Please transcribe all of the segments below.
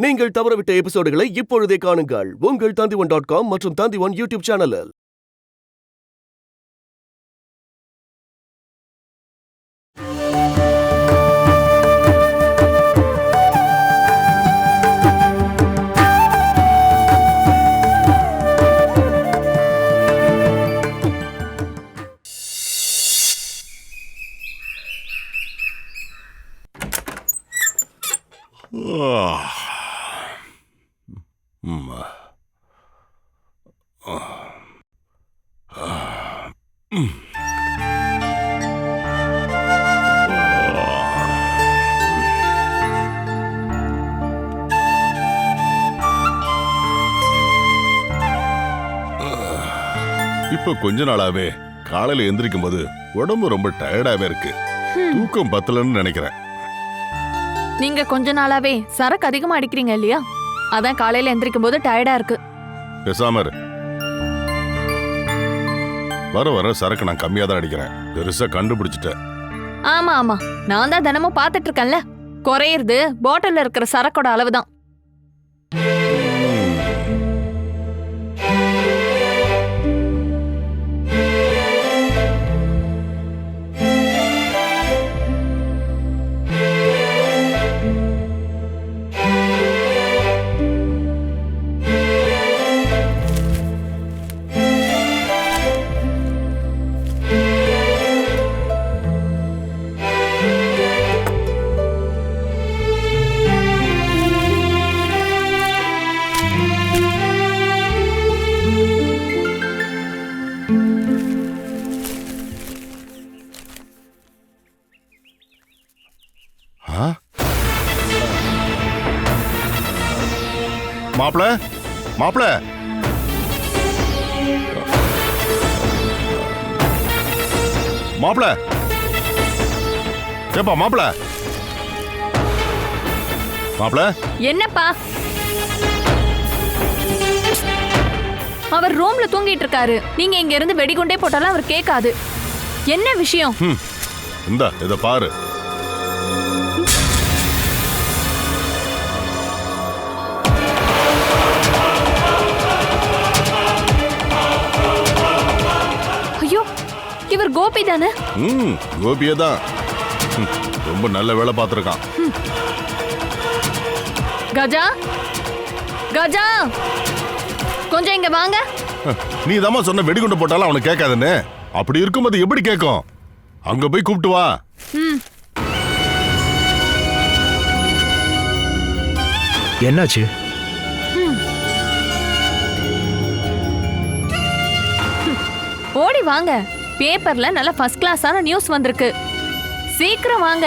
நீங்கள் தவறவிட்ட எபிசோடுகளை இப்பொழுதே காணுங்கள் உங்கள் Tandivan.com மற்றும் Tandivan யூடியூப் சேனலில். இப்ப கொஞ்ச நாளாவே காலையில எந்திரிக்கும் போது உடம்பு ரொம்ப டயர்டாவே இருக்கு. தூக்கம் பத்தலன்னு நினைக்கிறேன். நீங்க கொஞ்ச நாளாவே சரக்கு அதிகமா அடிக்கிறீங்க இல்லையா? அதான் காலையில எந்திரிக்கும் போது டயர்டா இருக்கு. பேசாம வர வர சரக்கு நான் கம்மியா தான் அடிக்கிறேன். பெருசா கண்டுபிடிச்சிட்டேன். ஆமா ஆமா, நான் தான் தினமும் பாத்துட்டு இருக்கேன்ல. குறையிறது பாட்டில்ல இருக்கிற சரக்கோட அளவுதான். மாப்பிள மாப்பிள மாப்பிள ஏப்பா மாப்பிள மாப்பிள என்னப்பா? அவர் ரூம்ல தூங்கிட்டு இருக்காரு. நீங்க இங்க இருந்து வெடிகுண்டே போட்டாலும் அவர் கேட்காது. என்ன விஷயம்? இந்தா இத பாரு. இவர் கோபி தானே? கோபியே தான். ரொம்ப நல்ல வேலை பார்த்திருக்கான். கஜா கஜா, கொஞ்சம் இங்க வாங்க. நீ தாமா சொன்ன வெடிகுண்டு போட்டாலும் அவனுக்கு கேட்காதுன்னு. அப்படி இருக்கும்போது எப்படி கேட்கும்? அங்க போய் கூப்பிட்டு வா. என்னாச்சு? ஓடி வாங்க. பேப்பர்ல நல்ல ஃபர்ஸ்ட் கிளாஸான நியூஸ் வந்திருக்கு. சீக்கிரம் வாங்க.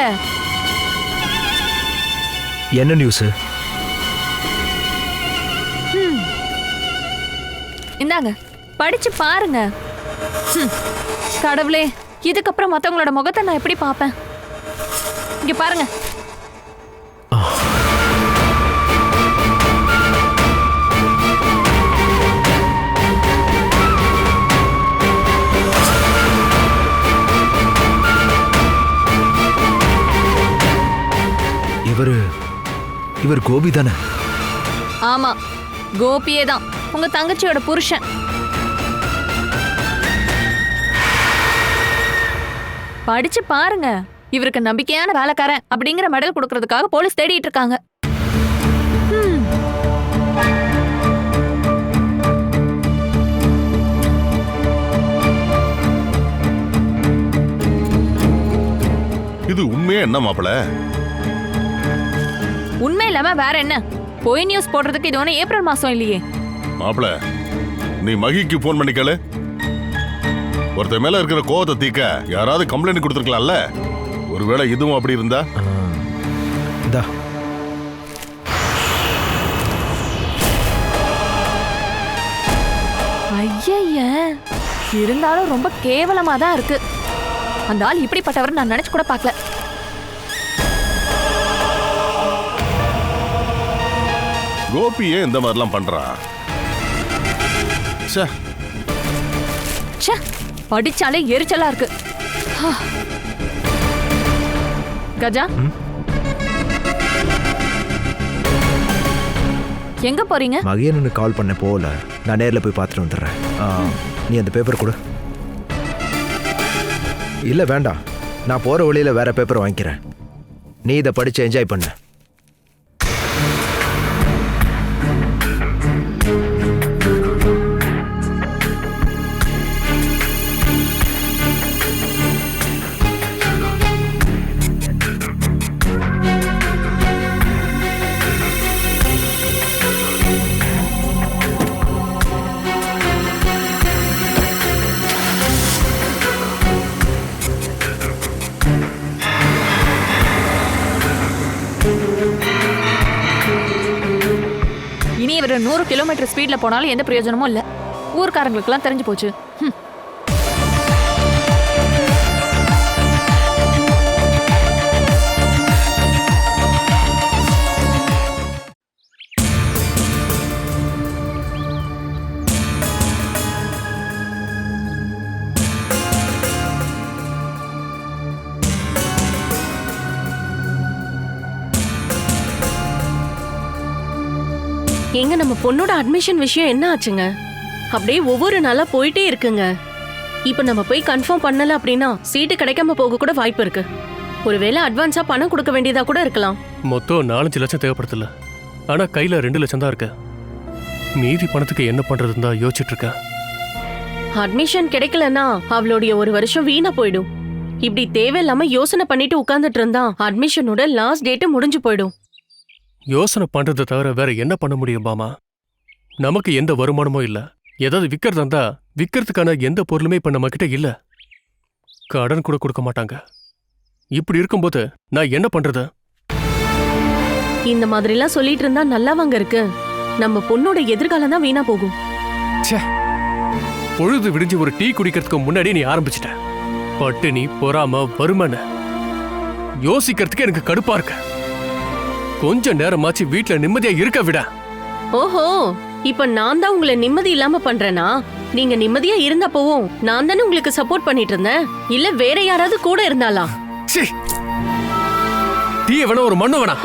என்ன நியூஸ்? இந்தாங்க, படிச்சு பாருங்க. கடவுளே, இதுக்கப்புறம் மத்தவங்களோட முகத்தை நான் எப்படி பார்ப்பேன்? இங்க பாருங்க. இவர் கோபி தானே? ஆமா, கோபியே தான். உங்க தங்கச்சியோட புருஷன். படிச்சு பாருங்க. இவருக்கு நம்பிக்கையான வேலைக்காரன் அப்படிங்கிற மெடல் கொடுக்கறதுக்காக போலீஸ் தேடிட்டு இருக்காங்க. இது உண்மையா என்ன மாப்பிள? உண்மை இல்லாம வேற என்ன? போய் நியூஸ் போடுறதுக்கு இது ஒன்னும் ஏப்ரல் மாசம் இல்லையே. மாப்பிள, நீ மகிக்கு போன் பண்ணிக்கல. ஒருத்த மேல இருக்கிற கோவத்தை தீக்க யாராவது கம்ப்ளைண்ட் கொடுத்துருக்கலாம்ல. ஒருவேளை இதுவும் அப்படி இருந்தா? ஐய, இருந்தாலும் ரொம்ப கேவலமா தான் இருக்கு. அந்த ஆள் இப்படிப்பட்டவர் நான் நினைச்சு கூட பார்க்கல. கோபி ஏன் இந்த மாதிரிலாம் பண்றான்? படிச்சாலே எரிச்சலா இருக்கு. கஜா, எங்க போறீங்க? மகியனுக்கு கால் பண்ண போகல. நான் நேரில் போய் பார்த்துட்டு வந்துடுறேன். நீ அந்த பேப்பர் கொடு. இல்லை வேண்டாம், நான் போகிற வழியில் வேற பேப்பர் வாங்கிக்கிறேன். நீ இதை படித்து என்ஜாய் பண்ண. இனி இவர் 100 கிலோமீட்டர் ஸ்பீட்ல போனாலும் எந்த பிரயோஜனமும் இல்ல. ஊர்க்காரங்களுக்குலாம் தெரிஞ்சு போச்சு. எங்க நம்ம பொண்ணோட அட்மிஷன் விஷயம் என்ன ஆச்சுங்க? அப்படியே ஒவ்வொரு நாளா போயிட்டே இருக்குங்க. இப்ப நம்ம போய் கன்ஃபார்ம் பண்ணல அப்படின்னா சீட்டு கிடைக்காம போக கூட வாய்ப்பு இருக்கு. ஒருவேளை அட்வான்ஸா பணம் கொடுக்க வேண்டியதா கூட இருக்கலாம். மொத்தம் 4-5 லட்சம் தேவைப்படுதுல. ஆனா கையில 2 லட்சம் தான் இருக்கு. மீதி பணத்துக்கு என்ன பண்றதுன்னு தான் யோசிச்சுட்டு இருக்கேன். அட்மிஷன் கிடைக்கலன்னா அவளுடைய ஒரு வருஷம் வீணா போயிடும். இப்படி தேவையில்லாம யோசனை பண்ணிட்டு உட்கார்ந்துட்டு இருந்தா அட்மிஷனோட லாஸ்ட் டேட் முடிஞ்சு போயிடும். யோசனை பண்றதை தவிர வேற என்ன பண்ண முடியும் மாமா? நமக்கு எந்த வருமானமும் இல்ல. ஏதாவது விற்கிறதா இருந்தா விற்கிறதுக்கான எந்த பொருளுமே இப்ப நம்ம கிட்ட இல்ல. கடன் கூட கொடுக்க மாட்டாங்க. இப்படி இருக்கும்போது நான் என்ன பண்றது? இந்த மாதிரி எல்லாம் சொல்லிட்டு இருந்தா நல்லாவாங்க இருக்கு. நம்ம பொண்ணோட எதிர்காலம் தான் வீணா போகும். பொழுது விடிஞ்சு ஒரு டீ குடிக்கிறதுக்கு முன்னாடி நீ ஆரம்பிச்சிட்ட. பட்டினி, பொறாம, வறுமனை யோசிக்கிறதுக்கு எனக்கு கடுப்பா இருக்கு. கொஞ்ச நேரமாச்சு வீட்டுல நிம்மதியா இருக்க விட. ஓஹோ, இப்ப நான் தான் உங்களை நிம்மதி இல்லாம பண்றேனா? நீங்க நிம்மதியா இருந்தப்பவும் நான் தானே உங்களுக்கு சப்போர்ட் பண்ணிட்டு இருந்தேன். இல்ல வேற யாராவது கூட இருந்தாளா? டீ வேணா ஒரு மண்ணு வேணா.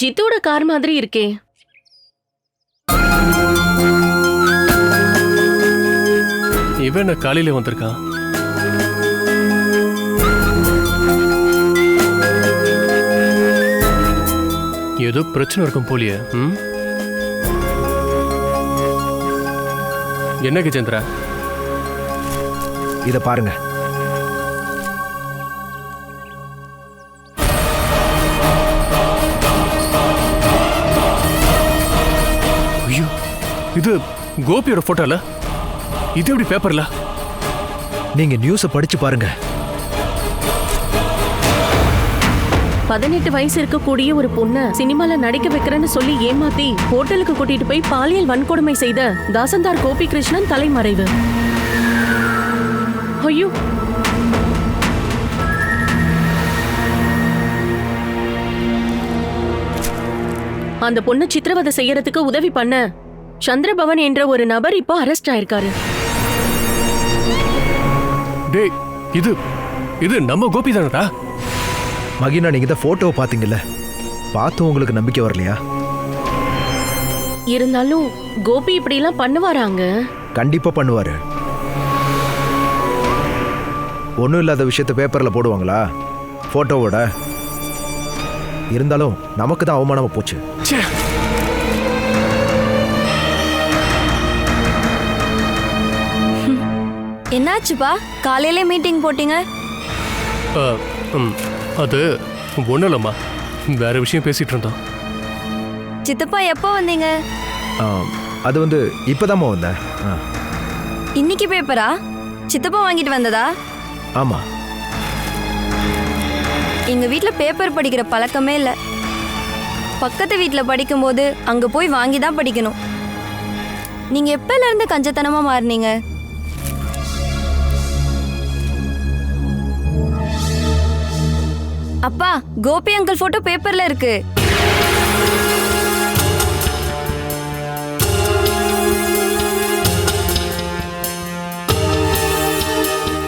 ஜித்தோட கார் மாதிரி இருக்கே. இவன் என்ன காலையில வந்திருக்கான்? ஏதோ பிரச்சனை இருக்கும் போலியே. என்ன கஜேந்திரா? இதை பாருங்க. ஐயோ, இது கோபியோட போட்டோல. இது எப்படி பேப்பர்ல? நீங்க நியூஸ படிச்சு பாருங்க. 18 வயசு இருக்கக்கூடிய ஒரு பொண்ண சினிமால நடிக்க வைக்கிறேன்னு சொல்லி ஏமாத்தி ஹோட்டலுக்கு கூட்டிட்டு போய் பாலியல் வன்கொடுமை செய்த தாசந்தார் கோபி கிருஷ்ணன் தலைமறைவு. ஐயோ, அந்த பொண்ணு சித்திரவதை செய்யறதுக்கு உதவி பண்ண சந்திரபவன் என்ற ஒரு நபர் இப்போ அரெஸ்ட் ஆயிருக்காரு. டேய், இது நம்ம கோபி தானடா? மகினா, நீங்க தான் போட்டோவை பாத்தீங்கல்ல, பார்த்து உங்களுக்கு நம்பிக்கை வரலையா? இருந்தாலும் கோபி இப்படி எல்லாம் பண்ணுவாராங்க? கண்டிப்பா பண்ணுவாரு. ஒன்றும் இல்லாத விஷயத்த பேப்பர்ல போடுவாங்களா போட்டோவோட? இருந்தாலும் நமக்கு தான் அவமானமா போச்சு. என்னாச்சுப்பா, காலையில மீட்டிங் போட்டீங்க? அது ஒன்றும் இல்லம்மா, வேற விஷயம் பேசிட்டு இருந்தோம். சித்தப்பா எப்போ வந்தீங்க? அது வந்து இப்பதாம்மா வந்தேன். இன்னைக்கு பேப்பரா? சித்தப்பா வாங்கிட்டு வந்ததா? ஆமா. எங்க வீட்ல பேப்பர் படிக்கிற பழக்கமே இல்லை. பக்கத்து வீட்டில் படிக்கும்போது அங்க போய் வாங்கி தான் படிக்கணும். நீங்க எப்பல இருந்து கஞ்சத்தனமா மாறினீங்க? அப்பா, கோபி அங்கிள் போட்டோ பேப்பர்ல இருக்கு.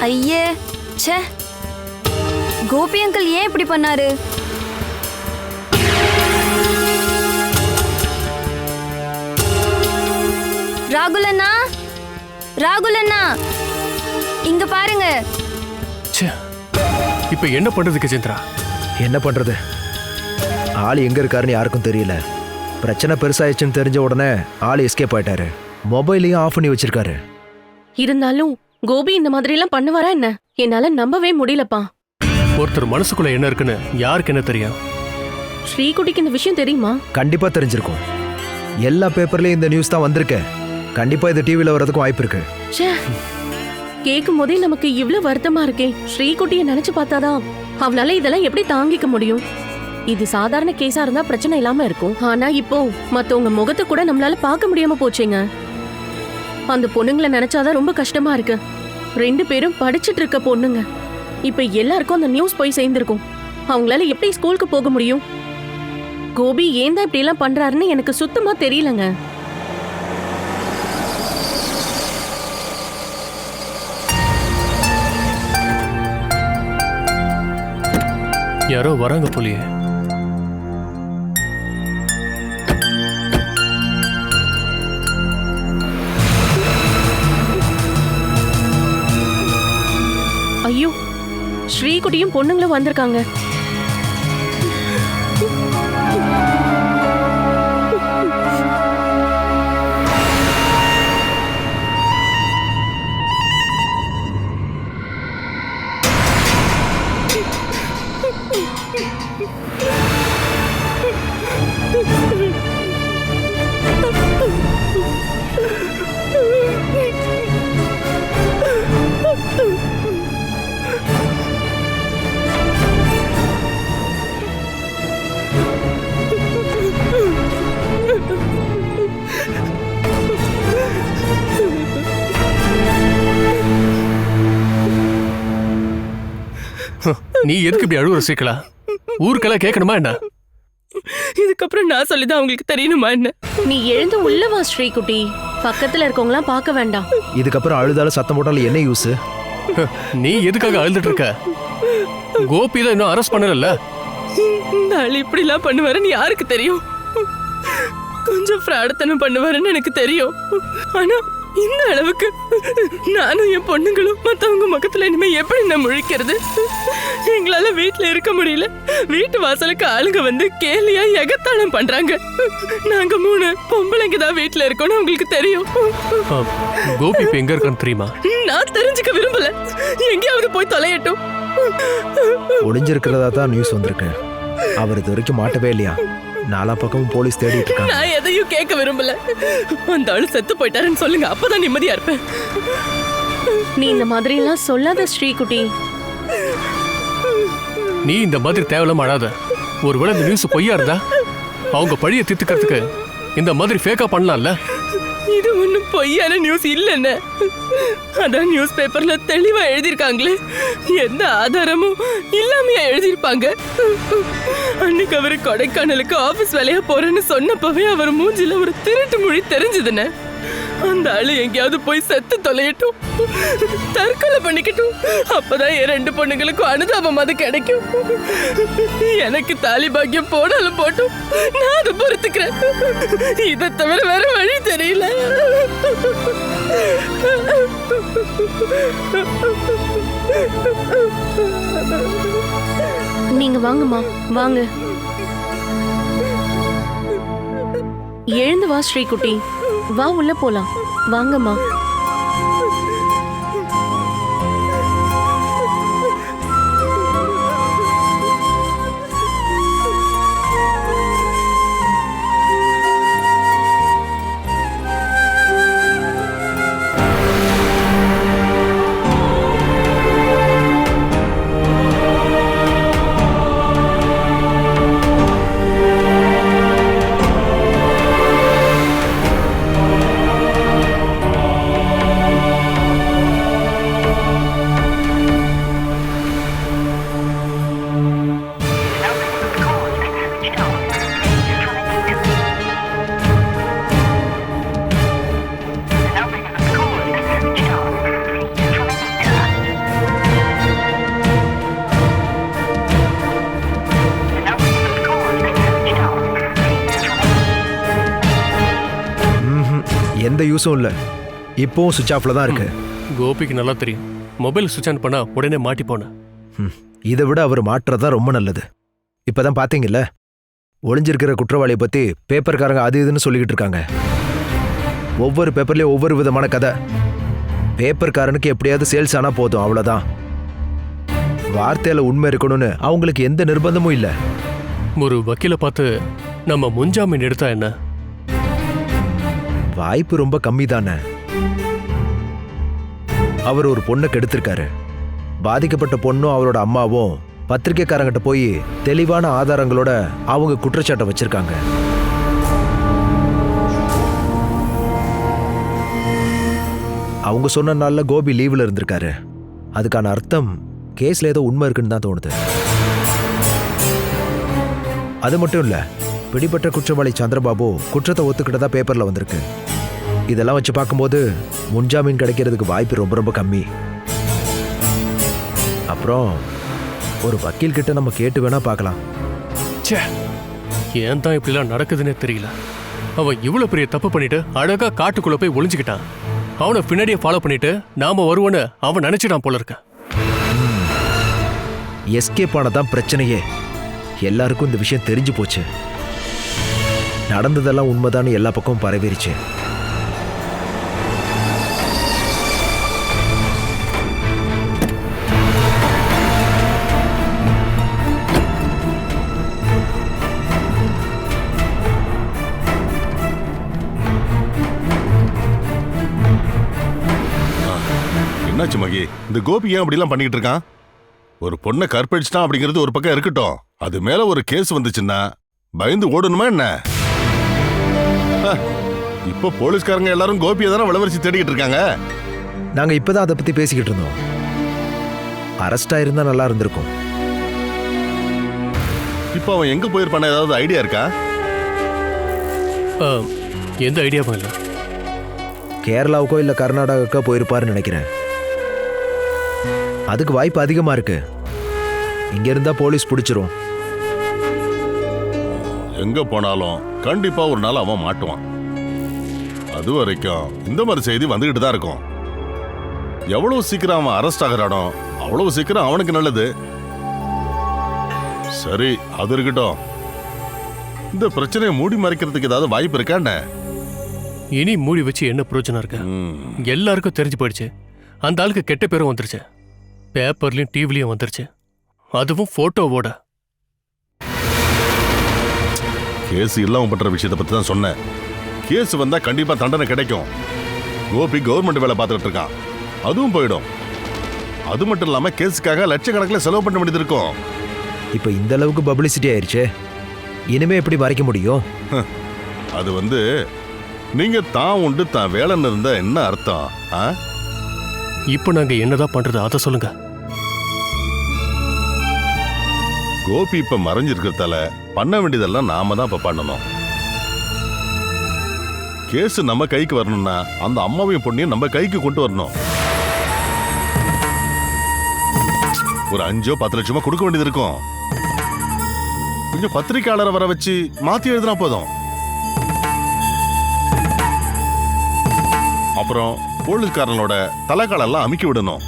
ஐயே, ச்சே, கோபி அங்கிள் ஏன் இப்படி பண்ணாரு? ராகுல் அண்ணா, ராகுல் அண்ணா, இங்க பாருங்க. ச்சே, இப்ப என்ன பண்றது கஜேந்திரா? என்ன பண்றது? ஆள் எங்க இருக்காருன்னு யாருக்கும் தெரியல. பிரச்சனை பெருசாயிடுச்சுன்னு தெரிஞ்ச உடனே ஆள் எஸ்கேப் ஆயிட்டாரு. மொபைலையும் ஆஃப் பண்ணி வச்சிருக்காரு. இருந்தாலும் கோபி இந்த மாதிரி எல்லாம் பண்ணுவாரா என்ன? என்னால நம்பவே முடியலப்பா. ஒருத்தர் மனசுக்குள்ள என்ன இருக்குன்னு யாருக்கு என்ன தெரியும்? ஸ்ரீகுட்டிக்கு இந்த விஷயம் தெரியுமா? கண்டிப்பா தெரிஞ்சிருக்கும். எல்லா பேப்பர்லயும் இந்த நியூஸ் தான் வந்திருக்கு. கண்டிப்பா இது டிவில வரதுக்கும் வாய்ப்பு இருக்கு. ச்சே, கேட்கும் போதே நமக்கு இவ்ளோ வருத்தமா இருக்கே. ஸ்ரீகுட்டியை நினைச்சு பார்த்தாதான் அவளால இதெல்லாம் எப்படி தாங்கிக்க முடியும்? இது சாதாரண கேஸா இருந்தா பிரச்சனை இல்லாம இருக்கும். ஆனா இப்போ மத்தவங்க முகத்தை கூட நம்மளால பார்க்க முடியாம போச்சேங்க. அந்த பொண்ணுங்களை நினைச்சாதான் ரொம்ப கஷ்டமா இருக்கு. 2 பேரும் படிச்சுட்டு இருக்க பொண்ணுங்க. இப்ப எல்லாருக்கும் அந்த நியூஸ் போய் சேர்ந்திருக்கும். அவங்களால எப்படி ஸ்கூலுக்கு போக முடியும்? கோபி ஏன் தான் இப்படி எல்லாம் பண்றாருன்னு எனக்கு சுத்தமா தெரியலங்க. யாரோ வராங்க போலியே. ஐயோ, ஸ்ரீகுட்டியும் பொண்ணுங்களும் வந்திருக்காங்க. நீ எதுக்கு இப்படி அழுவுற சீக்கிரா? ஊருக்கெல்லாம் கேட்கணுமா என்ன? இதுக்கப்புறம் நான் சொல்லிதான் அவங்களுக்கு தெரியணுமா என்ன? நீ எழுந்து உள்ள வா ஸ்ரீகுட்டி. பக்கத்துல இருக்கவங்களாம் பார்க்க வேண்டாம். இதுக்கப்புறம் அழுதாலும் சத்தம் போட்டாலும் என்ன யூஸ்? நீ எதுக்காக அழுதுட்டு இருக்க? கோபி தான் இன்னும் அரெஸ்ட் பண்ணல. இந்த ஆள் இப்படி எல்லாம் பண்ணுவாருன்னு யாருக்கு தெரியும்? கொஞ்சம் ஃப்ராடத்தனம் பண்ணுவாருன்னு எனக்கு தெரியும். ஆனா இந்த அளவுக்கு நானும் என் பொண்ணுங்களும் மத்தவங்க முகத்துல இனிமே எப்படி நான் முழிக்கிறது? எங்களால வீட்டுல இருக்க முடியல. வீட்டு வாசலுக்கு ஆளுங்க வந்து கேலியா எகத்தாளம் பண்றாங்க. நாங்க 3 பொம்பளைங்க தான் வீட்டுல இருக்கோம்னு உங்களுக்கு தெரியும். கோபி இப்ப எங்க இருக்கான்னு தெரியுமா? நான் தெரிஞ்சுக்க விரும்பல. எங்கேயாவது போய் தொலையட்டும். ஒளிஞ்சிருக்கிறதா தான் நியூஸ் வந்திருக்கு. அவர் இது வரைக்கும் மாட்டவே இல்லையா? நாலா பக்கமும் போலீஸ் தேடிட்டு இருக்காங்க. நான் எதையும் கேட்க விரும்பல. அந்த ஆளு செத்து போயிட்டாருன்னு சொல்லுங்க, அப்பதான் நிம்மதியா இருப்பேன். நீ இந்த மாதிரி எல்லாம் சொல்லாத ஸ்ரீகுட்டி. நீ இந்த மாதிரி தேவையில்லாம அழாத. ஒருவேளை இந்த நியூஸ் பொய்யா இருந்தா அவங்க பழிய தீர்த்துக்கிறதுக்கு இந்த மாதிரி ஃபேக்கா பண்ணலாம்ல? இது ஒண்ணும் பொய்யான நியூஸ் இல்லன்னு அதான் நியூஸ் பேப்பர்ல தெளிவா எழுதிருக்காங்களே. எந்த ஆதாரமும் இல்லாமையா எழுதிருப்பாங்க. அன்னைக்கு அவரு கொடைக்கானலுக்கு ஆபீஸ் வேலையா போறேன்னு சொன்னப்பவே அவர் மூஞ்சில ஒரு திருட்டு மொழி தெரிஞ்சதுன்னு. அந்த ஆளு எங்கேயாவது போய் செத்து தொலையட்டும், தற்கொலை பண்ணிக்கட்டும். அப்பதான் என் 2 பொண்ணுங்களுக்கும் அனுதாபம் அது கிடைக்கும். எனக்கு தாலி பாக்கியம் போனாலும் போட்டும், நான் அதை பொறுத்துக்கிறேன். இதை தவிர வேற வழி தெரியல. நீங்க வாங்கம்மா, வாங்க. எழுந்து வா ஸ்ரீகுட்டி. வா, உள்ள போலாம். வாங்கம்மா. எந்த யூஸும் இல்லை. இப்போவும் சுவிட்ச் ஆஃப்ல தான் இருக்கு. கோபிக்கு நல்லா தெரியும் மொபைல் சுவிட்ச் ஆன் பண்ணா உடனே மாட்டி போன. இதை விட அவர் மாற்றுறதுதான் ரொம்ப நல்லது. இப்பதான் பாத்தீங்கல்ல, ஒளிஞ்சிருக்கிற குற்றவாளியை பத்தி பேப்பர்காரங்க அது இதுன்னு சொல்லிக்கிட்டு இருக்காங்க. ஒவ்வொரு பேப்பர்லயும் ஒவ்வொரு விதமான கதை. பேப்பர்காரனுக்கு எப்படியாவது சேல்ஸ் ஆனா போதும், அவ்வளவுதான். வார்த்தையில உண்மை இருக்கணும்னு அவங்களுக்கு எந்த நிர்பந்தமும் இல்லை. ஒரு வக்கீலை பார்த்து நம்ம முன்ஜாமீன் எடுத்தா என்ன? வாய்ப்பு ரொம்ப கம்மி தானே. அவர் ஒரு பொண்ணை கெடுத்திருக்காரு. பாதிக்கப்பட்ட பொண்ணும் அவரோட அம்மாவும் பத்திரிக்கைக்காரங்கிட்ட போய் தெளிவான ஆதாரங்களோட அவங்க குற்றச்சாட்டை வச்சிருக்காங்க. அவங்க சொன்ன நாள்ல கோபி லீவ்ல இருந்திருக்காரு. அதுக்கான அர்த்தம் கேஸ்ல ஏதோ உண்மை இருக்குன்னு தான் தோணுது. அது மட்டும் இல்ல, பிடிபட்ட குற்றவாளி சந்திரபாபு குற்றத்தை ஒத்துக்கிட்டதா பேப்பர்ல வந்திருக்கு. இதெல்லாம் வச்சு பார்க்கும்போது முன்ஜாமீன் கிடைக்கிறதுக்கு வாய்ப்பு ரொம்ப ரொம்ப கம்மி. அப்புறம் ஒரு வக்கீல் கிட்ட நம்ம கேட்டு வேணா பார்க்கலாம். ச்சே, ஏன் தான் இப்படிலாம் நடக்குதுன்னே தெரியல. அவன் இவ்வளவு பெரிய தப்பு பண்ணிட்டு அழகா காட்டுக்குள்ள போய் ஒளிஞ்சுக்கிட்டான். அவனை பின்னாடியே ஃபாலோ பண்ணிட்டு நாம வருவோன்னு அவன் நினைச்சிட்டான் போல இருக்க. எஸ்கேப் ஆனதான் பிரச்சனையே. எல்லாருக்கும் இந்த விஷயம் தெரிஞ்சு போச்சு. நடந்ததெல்லாம் உண்மைதான்னு எல்லா பக்கமும் பரவிருச்சு. என்னாச்சு மகி? இந்த கோபி ஏன் அப்படிலாம் பண்ணிட்டு இருக்கான்? ஒரு பொண்ணை கற்பழிச்சிட்டான் அப்படிங்கிறது ஒரு பக்கம் இருக்கட்டும், அது மேல ஒரு கேஸ் வந்துச்சுன்னா பயந்து ஓடணுமா என்ன? இப்போ போலீஸ்காரங்க எல்லாரும் கோபியை தானே வளவரிச்சு தேடிக்கிட்டு இருக்காங்க. நாங்க இப்பதான் அதை பத்தி பேசிக்கிட்டு இருந்தோம். அரெஸ்ட் ஆயிருந்தா நல்லா இருந்திருக்கும். இப்போ அவன் எங்க போயிருப்பான ஏதாவது ஐடியா இருக்கா? எந்த ஐடியாவும் இல்லை. கேரளாவுக்கோ இல்ல கர்நாடகாவுக்கோ போயிருப்பாருன்னு நினைக்கிறேன். அதுக்கு வாய்ப்பு அதிகமா இருக்கு. இங்க இருந்தா போலீஸ் பிடிச்சிரும். எங்க போனாலும் கண்டிப்பா ஒரு நாள் அவன் மாட்டுவான். அது வரைக்கும் இந்த மாதிரி செய்தி வந்துகிட்டு தான் இருக்கும். எவ்வளவு சீக்கிரம் அவன் அரெஸ்ட் ஆகிறானோ அவ்வளவு சீக்கிரம் அவனுக்கு நல்லது. சரி, அது இருக்கட்டும். இந்த பிரச்சனையை மூடி மறைக்கிறதுக்கு ஏதாவது வாய்ப்பு இருக்கான்னு? இனி மூடி வச்சு என்ன பிரயோஜனம் இருக்கு? எல்லாருக்கும் தெரிஞ்சு போயிடுச்சு. அந்த ஆளுக்கு கெட்ட பேரும் வந்துருச்சு. பேப்பர்லயும் டிவிலையும் வந்துருச்சு. அதுவும் போட்டோவோட. கேஸ் இல்லாம பண்ற விஷயத்தை பத்தி தான் சொன்னேன். கேஸ் வந்தா கண்டிப்பா தண்டனை கிடைக்கும். கோபி கவர்மெண்ட் வேலை பார்த்துட்டு இருக்கான், அதுவும் போயிடும். அது மட்டும் இல்லாம கேஸுக்காக லட்சக்கணக்கில் செலவு பண்ண வேண்டியது இருக்கும். இப்ப இந்த அளவுக்கு பப்ளிசிட்டி ஆயிருச்சு, இனிமே எப்படி மறைக்க முடியும்? அது நீங்க தான் உண்டு தான் வேலைன்னு இருந்தா என்ன அர்த்தம்? இப்ப நாங்க என்னதான் பண்றது அதை சொல்லுங்க. கோபி இப்ப மறைஞ்சிருக்கிறதால பண்ண வேண்டியதெல்லாம் நாம தான் இப்ப பண்ணணும். கேஸ் நம்ம கைக்கு வரணும்னா அந்த அம்மாவையும் பொண்ணையும் நம்ம கைக்கு கொண்டு வரணும். ஒரு 5-10 லட்சமா கொடுக்க வேண்டியது இருக்கும். கொஞ்சம் பத்திரிக்கையாளரை வர வச்சு மாத்தி எழுதினா போதும். அப்புறம் போலீஸ்காரனோட தலைக்காலெல்லாம் அமுக்கி விடணும்.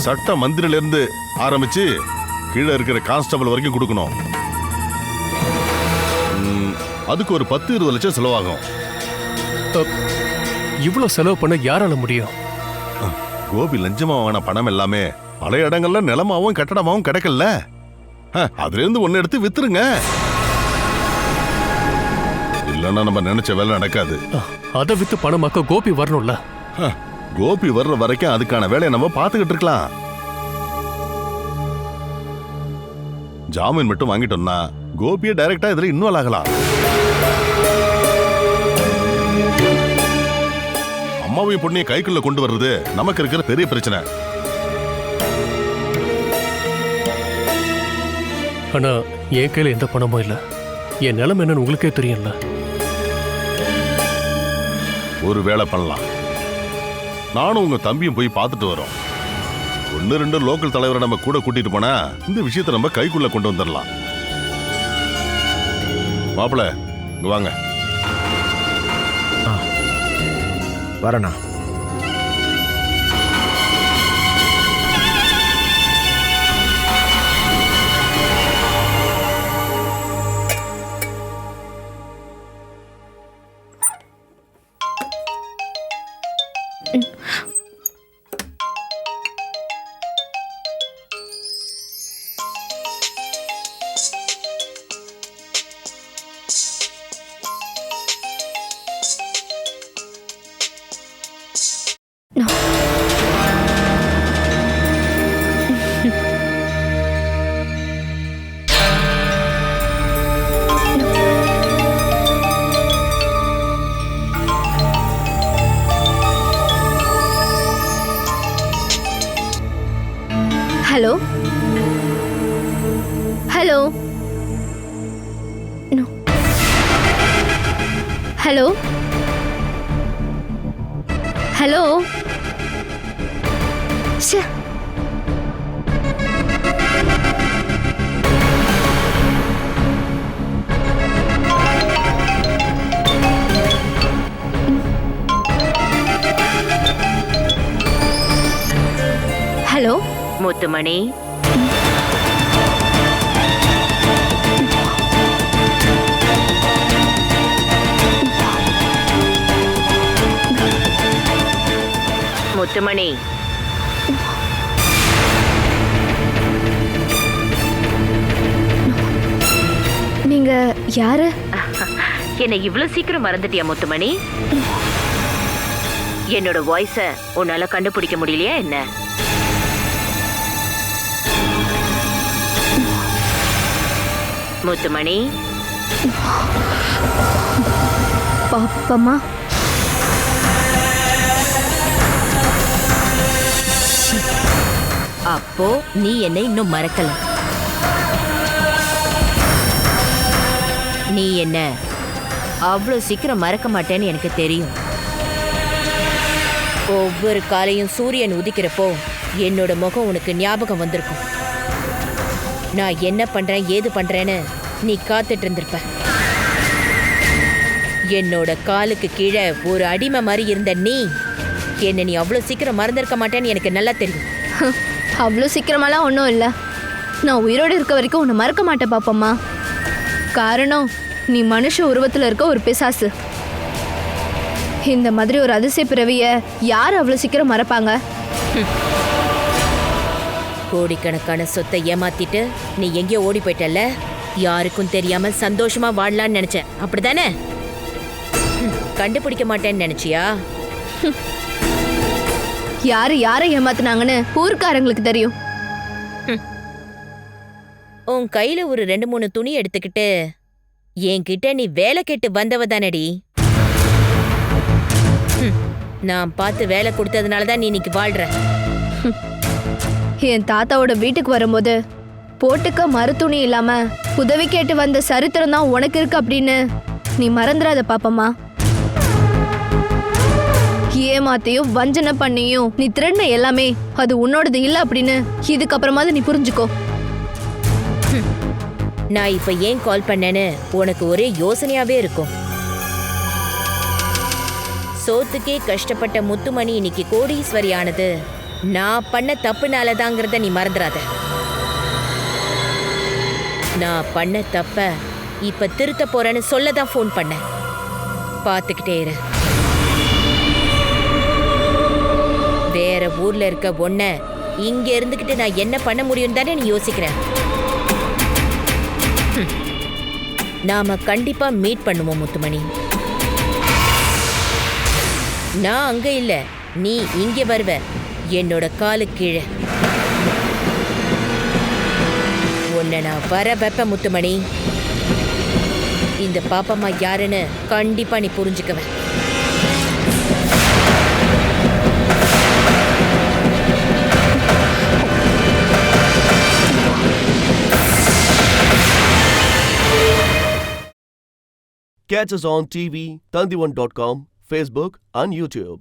சட்ட மந்திரில இருந்து ஆரம்பிச்சு கீழே இருக்கிற கான்ஸ்டபிள் வரைக்கும் கொடுக்கணும். அதுக்கு ஒரு 10-20 லட்சம் செலவாகும். இவ்வளவு செலவு பண்ண யாரால முடியும்? கோபி லஞ்சமா வாங்கின பணம் எல்லாமே பல இடங்கள்ல நிலமாவும் கட்டடமாவும் கிடைக்கல. அதுல இருந்து ஒன்னு எடுத்து வித்துருங்க. இல்லன்னா நம்ம நினைச்ச வேலை நடக்காது. அதை வித்து பணமாக்க கோபி வரணும்ல. கோபி வர்ற வரைக்கும் அதுக்கான வேலையை நம்ம பார்த்துக்கிட்டு இருக்கலாம். ஜாமீன் மட்டும் வாங்கிட்டோம்னா கோபியை டைரக்டா இதுல இன்வால்வ் ஆகலாம். அம்மாவையும் பொண்ணையும் கைக்குள்ள கொண்டு வர்றது நமக்கு இருக்கிற பெரிய பிரச்சனை. ஆனா என் கையில எந்த பணமும் இல்ல. என் நிலைமை என்னன்னு உங்களுக்கே தெரியும்ல. ஒரு வேலை பண்ணலாம். நானும் உங்க தம்பியும் போய் பார்த்துட்டு வரோம். 1-2 லோக்கல் தலைவரை நம்ம கூட கூட்டிட்டு போனா இந்த விஷயத்தை நம்ம கைக்குள்ள கொண்டு வந்துடலாம். மாப்பிள்ள, இங்க வாங்க. வரேண்ணா. ஹலோ ஹலோ ஹலோ ஹலோ ச்சே. ஹலோ முத்துமணி, முத்துமணி, நீங்க யாரு? என்னை இவ்வளவு சீக்கிரம் மறந்துட்டியா முத்துமணி? என்னோட வாய்ஸ உன்னால கண்டுபிடிக்க முடியலையா என்ன? முத்துமணி, பாப்பம்மா. அப்போ நீ என்னை இன்னும் மறக்கல. நீ என்ன அவ்வளவு சீக்கிரம் மறக்க மாட்டேன்னு எனக்கு தெரியும். ஒவ்வொரு காலையும் சூரியன் உதிக்கிறப்போ என்னோட முகம் உனக்கு ஞாபகம் வந்திருக்கும். நான் என்ன பண்றேன் ஏது பண்றேன்னு நீ காத்துட்டு இருந்திருப்ப. என்னோட காலுக்கு கீழே ஒரு அடிமை மாதிரி இருந்த என்ன நீ அவ்வளவு சீக்கிரம் மறந்திருக்க மாட்டேன்னு எனக்கு நல்லா தெரியும். அவ்வளோ சீக்கிரமாலாம் ஒன்றும் இல்லை. நான் உயிரோடு இருக்க வரைக்கும் உன்னை மறக்க மாட்டேன் பாப்பம்மா. காரணம், நீ மனுஷ உருவத்தில் இருக்க ஒரு பிசாசு. இந்த மாதிரி ஒரு அதிசய பிறவிய யார் அவ்வளோ சீக்கிரம் மறப்பாங்க? கோடிக்கணக்கான சொத்தை ஏமாத்திட்டு நீ எங்கேயோ ஓடி போயிட்டல்ல, யாருக்கும் தெரியாம சந்தோஷமா வாழலான்னு நினைச்சேன், அப்படிதானே? கண்டுபிடிக்க மாட்டேன்னு நினைச்சியா? யாரு யாரை ஏமாத்துனாங்கன்னு ஊர்க்காரங்களுக்கு தெரியும். உன் கையில ஒரு 2-3 துணி எடுத்துக்கிட்டு என்கிட்ட நீ வேலை கேட்டு வந்தவ தானடி. நான் பார்த்து வேலை கொடுத்ததுனாலதான் நீ இன்னைக்கு வாழ்ற. என் தாத்தாவோட வீட்டுக்கு வரும்போது போட்டுக்க மறுத்துணி இல்லாம உதவி கேட்டு வந்த சரித்திரம் தான் உனக்கு இருக்கு அப்படின்னு நீ மறந்துடாத பாப்பம்மா. ஏமாத்தையும் வஞ்சனை பண்ணியும் நீ திருடின எல்லாமே அது உன்னோடது இல்ல அப்படின்னு இதுக்கப்புறமாவது நீ புரிஞ்சுக்கோ. நான் இப்ப ஏன் கால் பண்ணேன்னு உனக்கு ஒரே யோசனையாவே இருக்கும். சோத்துக்கே கஷ்டப்பட்ட முத்துமணி இன்னைக்கு கோடீஸ்வரி ஆனது நான் பண்ண தப்புனாலதாங்கிறத நீ மறந்துடாத. நான் பண்ண தப்ப இப்ப திருத்த போறேன்னு சொல்லதான் ஃபோன் பண்ண. பாத்துக்கிட்டே இரு. வேற ஊர்ல இருக்க ஒன்ன இங்க இருந்துகிட்டு நான் என்ன பண்ண முடியும் தானே நீ யோசிக்கிற. நாம கண்டிப்பா மீட் பண்ணுவோம் முத்துமணி. நான் அங்க இல்ல, நீ இங்க வருவ என்னோட காலு கீழே. உன்னை நான் வர வெப்ப முத்துமணி. இந்த பாப்பம்மா யாருன்னு கண்டிப்பா நீ புரிஞ்சுக்குவ. Catch us on TV, Tandivan.com, Facebook and YouTube.